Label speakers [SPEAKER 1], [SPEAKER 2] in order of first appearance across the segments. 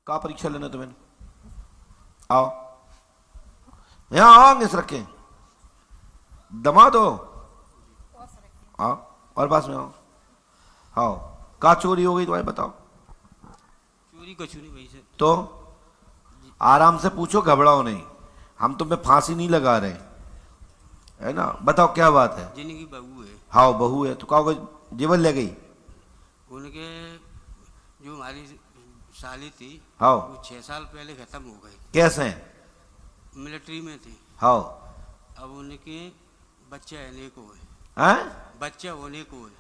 [SPEAKER 1] कहा परीक्षा लेना तुम्हें? आओ यहां आओ, आगे से रखें, दमा दो, आओ और पास में आओ। आओ, कहा चोरी हो गई तुम्हारी, बताओ।
[SPEAKER 2] चोरी कुछ नहीं भाई सर।
[SPEAKER 1] तो आराम से पूछो, घबराओ नहीं, हम तुम्हें फांसी नहीं लगा रहे, है ना। बताओ क्या बात है?
[SPEAKER 2] जिनकी बहू है।
[SPEAKER 1] हाँ बहू है, तो कहा जेवर ले गई?
[SPEAKER 2] उनके जो हमारी साली थी,
[SPEAKER 1] हाँ,
[SPEAKER 2] वो 6 साल पहले खत्म हो गई।
[SPEAKER 1] कैसे?
[SPEAKER 2] मिलिट्री में थी।
[SPEAKER 1] हाँ,
[SPEAKER 2] अब उनके बच्चा होने को है।
[SPEAKER 1] हैं?
[SPEAKER 2] बच्चा होने को है।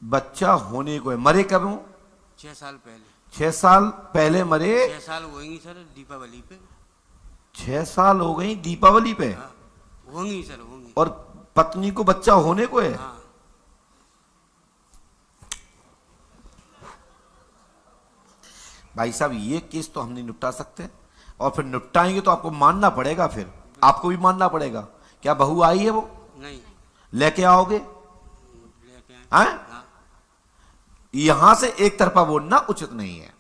[SPEAKER 1] बच्चा होने को है। मरे कब हूँ?
[SPEAKER 2] 6 साल पहले।
[SPEAKER 1] 6 साल पहले मरे?
[SPEAKER 2] 6 साल होंगी सर दीपावली पे।
[SPEAKER 1] 6 साल हो गई दीपावली पे?
[SPEAKER 2] हाँ, होंगी सर, होंगी।
[SPEAKER 1] और पत्नी को बच्चा होने को है?
[SPEAKER 2] हाँ।
[SPEAKER 1] भाई साहब ये केस तो हम नहीं निपटा सकते, और फिर निपटाएंगे तो आपको मानना पड़ेगा, फिर आपको भी मानना पड़ेगा। क्या बहू आई है? वो
[SPEAKER 2] नहीं।
[SPEAKER 1] लेके आओगे?
[SPEAKER 2] लेके आए। हाँ।
[SPEAKER 1] यहां से एक तरफा बोलना उचित नहीं है।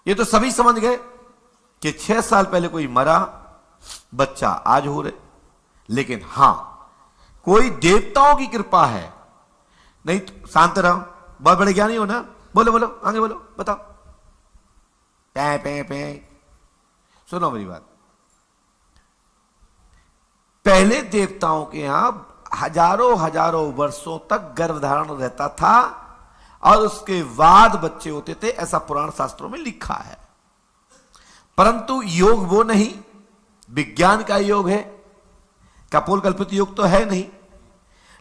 [SPEAKER 1] ये तो सभी समझ गए कि 6 साल पहले कोई मरा, बच्चा आज हो रहे। लेकिन हां, कोई देवताओं की कृपा है। नहीं तो शांत रहो, बहुत बड़े ज्ञानी हो ना। बोलो बोलो, आगे बोलो, बताओ। पे पे पे सुनो मेरी बात। पहले देवताओं के यहां हजारों हजारों वर्षों तक गर्भधारण रहता था, और उसके बाद बच्चे होते थे, ऐसा पुराण शास्त्रों में लिखा है। परंतु योग वो नहीं, विज्ञान का योग है, कपोल कल्पित योग तो है नहीं।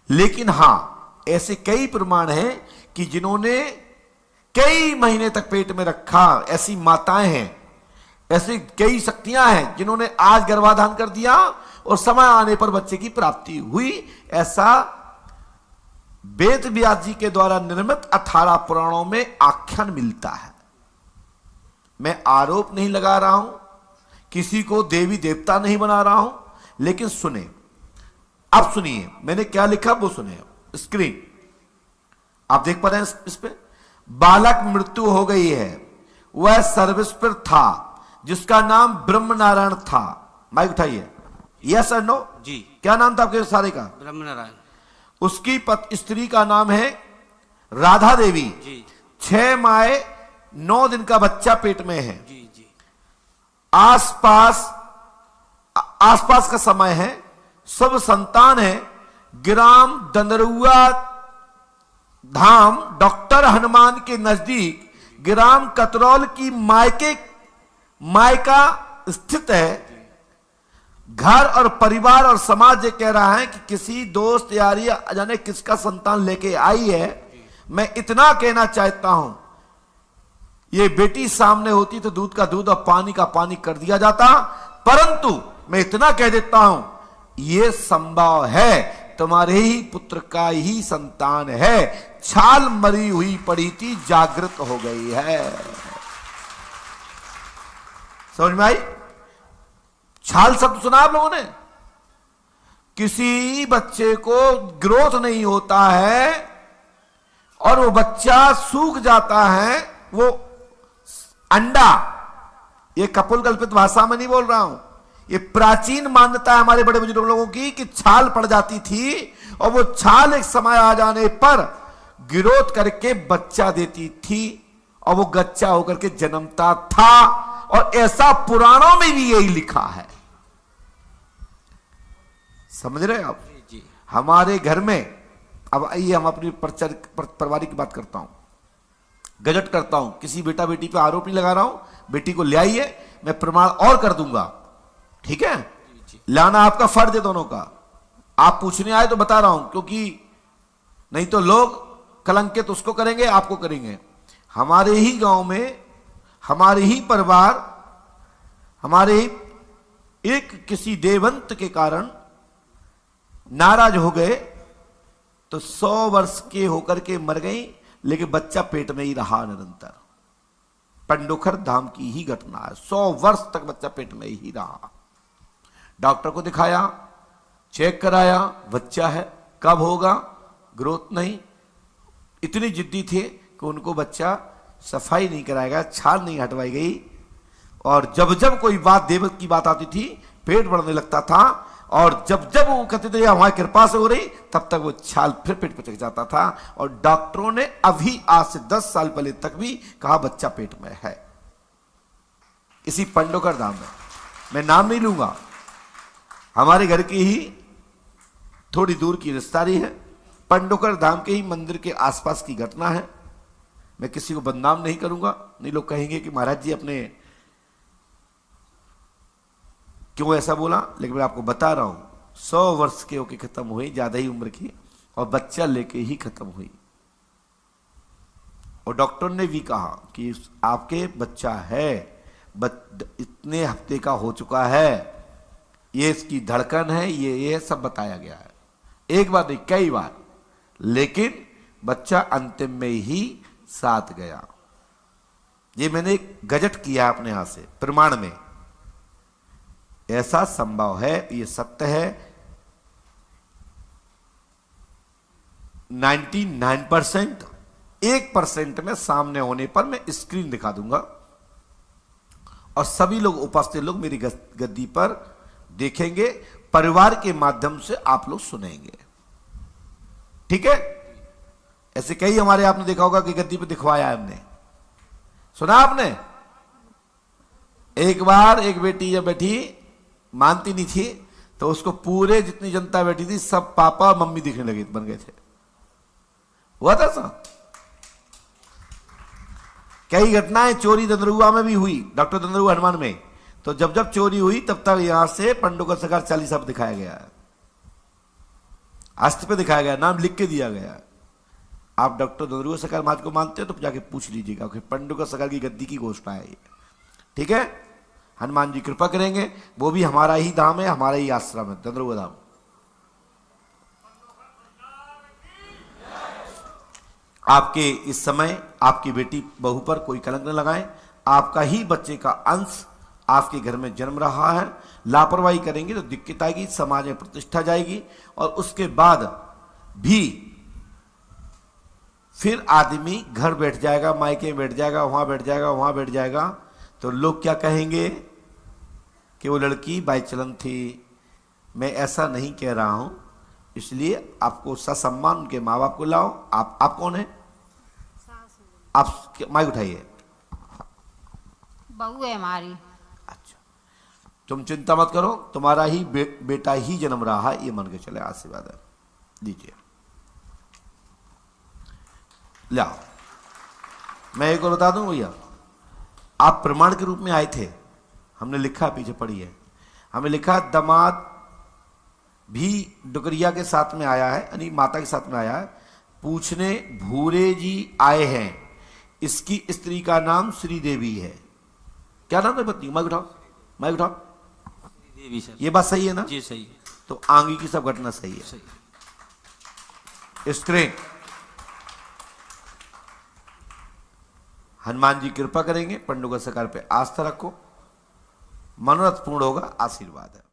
[SPEAKER 1] लेकिन हां, ऐसे कई प्रमाण हैं कि जिन्होंने कई महीने तक पेट में रखा, ऐसी माताएं हैं, ऐसी कई शक्तियां हैं जिन्होंने आज गर्भाधान कर दिया और समय आने पर बच्चे की प्राप्ति हुई। ऐसा वेद व्यास जी के द्वारा निर्मित 18 पुराणों में आख्यान मिलता है। मैं आरोप नहीं लगा रहा हूं, किसी को देवी देवता नहीं बना रहा हूं, लेकिन सुने, अब सुनिए मैंने क्या लिखा वो सुने। स्क्रीन आप देख पा रहे हैं इस पे? बालक मृत्यु हो गई है, वह सर्विस पर था जिसका नाम ब्रह्म नारायण था। माइक उठाइए। यस और नो?
[SPEAKER 2] जी।
[SPEAKER 1] क्या नाम था आपके सारे का?
[SPEAKER 2] ब्रह्म नारायण।
[SPEAKER 1] उसकी स्त्री का नाम है राधा देवी।
[SPEAKER 2] जी।
[SPEAKER 1] 6 माह 9 दिन का बच्चा पेट में है।
[SPEAKER 2] जी जी।
[SPEAKER 1] आसपास का समय है, सब संतान है। ग्राम दंदरुआ धाम डॉक्टर हनुमान के नजदीक ग्राम कतरौल की मायका स्थित है। घर और परिवार और समाज ये कह रहा है कि किसी दोस्त यारी जाने किसका संतान लेके आई है। मैं इतना कहना चाहता हूं, ये बेटी सामने होती तो दूध का दूध और पानी का पानी कर दिया जाता, परंतु मैं इतना कह देता हूं, ये संभव है, तुम्हारे ही पुत्र का ही संतान है। छाल मरी हुई पड़ी थी, जागृत हो गई है। समझ में आई? छाल शब्द सुना आप लोगों ने? किसी बच्चे को ग्रोथ नहीं होता है और वो बच्चा सूख जाता है, वो अंडा, ये कपोल कल्पित भाषा में नहीं बोल रहा हूं, ये प्राचीन मान्यता है हमारे बड़े बुजुर्ग लोगों की कि छाल पड़ जाती थी और वो छाल एक समय आ जाने पर ग्रोथ करके बच्चा देती थी और वो गच्चा होकर के जन्मता था। और ऐसा पुराणों में भी यही लिखा है। समझ रहे हैं आप?
[SPEAKER 2] जी।
[SPEAKER 1] हमारे घर में, अब आइए हम अपनी परिवार की बात करता हूं, गजट करता हूं, किसी बेटा बेटी पे आरोप नहीं लगा रहा हूं, बेटी को ले आइए, मैं प्रमाण और कर दूंगा, ठीक है? लाना आपका फर्ज है दोनों का। आप पूछने आए तो बता रहा हूं, क्योंकि नहीं तो लोग कलंकित उसको करेंगे, आपको करेंगे। हमारे ही गांव में, हमारे ही परिवार, हमारे ही एक किसी देवंत के कारण नाराज हो गए तो 100 वर्ष के होकर के मर गई, लेकिन बच्चा पेट में ही रहा निरंतर। पंडोखर धाम की ही घटना है, 100 वर्ष तक बच्चा पेट में ही रहा। डॉक्टर को दिखाया, चेक कराया, बच्चा है, कब होगा, ग्रोथ नहीं। इतनी जिद्दी थे कि उनको बच्चा सफाई नहीं कराया गया, छाल नहीं हटवाई गई, और जब जब कोई बात देवक की बात आती थी पेट बढ़ने लगता था, और जब जब वो कहते थे हमारी कृपा से हो रही, तब तक वो छाल फिर पेट पर चढ़ जाता था। और डॉक्टरों ने अभी आज से 10 साल पहले तक भी कहा बच्चा पेट में है। इसी पंडोकर धाम में, मैं नाम नहीं लूंगा, हमारे घर की ही थोड़ी दूर की रिश्तेदारी है, पंडोकर धाम के ही मंदिर के आसपास की घटना है। मैं किसी को बदनाम नहीं करूंगा, नहीं लोग कहेंगे कि महाराज जी अपने क्यों ऐसा बोला, लेकिन मैं आपको बता रहा हूं 100 वर्ष के होके खत्म हुई, ज्यादा ही उम्र की, और बच्चा लेके ही खत्म हुई। और डॉक्टर ने भी कहा कि आपके बच्चा है, इतने हफ्ते का हो चुका है, ये इसकी धड़कन है, ये सब बताया गया है, एक बार नहीं कई बार, लेकिन बच्चा अंतिम में ही साथ गया। ये मैंने गजट किया अपने यहां से, प्रमाण में ऐसा संभव है, ये सत्य है। 99%, 1% में सामने होने पर मैं स्क्रीन दिखा दूंगा, और सभी लोग उपस्थित लोग मेरी गद्दी पर देखेंगे, परिवार के माध्यम से आप लोग सुनेंगे, ठीक है। ऐसे कई हमारे आपने देखा होगा कि गद्दी पे दिखवाया है हमने, सुना आपने। एक बार एक बेटी जब बैठी मानती नहीं थी, तो उसको पूरे जितनी जनता बैठी थी सब पापा मम्मी दिखने लगे, बन गए थे, हुआ था सब। कई घटनाएं चोरी दंदरुआ में भी हुई, डॉक्टर दंदरुआ हनुमान में, तो जब जब चोरी हुई तब तक यहां से पंडोकर सरकार 40 सब दिखाया गया है, अस्त्र पे दिखाया गया, नाम लिख के दिया गया। आप डॉक्टर दंदरुआ सरकार महाराज को मानते हो तो जाके पूछ लीजिएगा कि पंडोकर सरकार की गद्दी की घोषणा है ये, ठीक है। हनुमान जी कृपा करेंगे, वो भी हमारा ही धाम है, हमारा ही आश्रम है, दंदरुआ धाम। आपके इस समय आपकी बेटी बहू पर कोई कलंक न लगाएं, आपका ही बच्चे का अंश आपके घर में जन्म रहा है, लापरवाही करेंगे तो दिक्कत आएगी, समाज में प्रतिष्ठा जाएगी, और उसके बाद भी फिर आदमी घर बैठ जाएगा, मायके में बैठ जाएगा, वहां बैठ जाएगा, वहां बैठ जाएगा, तो लोग क्या कहेंगे कि वो लड़की बाइचलन थी। मैं ऐसा नहीं कह रहा हूं, इसलिए आपको ससम्मान उनके माँ बाप को लाओ। आप कौन है? आप माइक उठाइए।
[SPEAKER 3] बहू है हमारी।
[SPEAKER 1] अच्छा, तुम चिंता मत करो, तुम्हारा ही बेटा ही जन्म रहा है, ये मान के चले, आशीर्वाद है, दीजिए। लाओ, मैं एक और बता दूं भैया, आप प्रमाण के रूप में आए थे, हमने लिखा, पीछे पड़ी है, हमें लिखा दामाद भी डुगरिया के साथ में आया है, यानी माता के साथ में आया है, पूछने भूरे जी आए हैं, इसकी स्त्री का नाम श्री देवी है। क्या नाम है पत्नी? माइक उठाओ, माइक उठाओ।
[SPEAKER 2] देवी सर।
[SPEAKER 1] ये बात सही है ना?
[SPEAKER 2] जी सही है।
[SPEAKER 1] तो आगे की सब घटना सही है,
[SPEAKER 2] सही।
[SPEAKER 1] स्क्रीन हनुमान जी कृपा करेंगे, पंडुका सरकार पे आस्था रखो, मनोरथ पूर्ण होगा, आशीर्वाद है।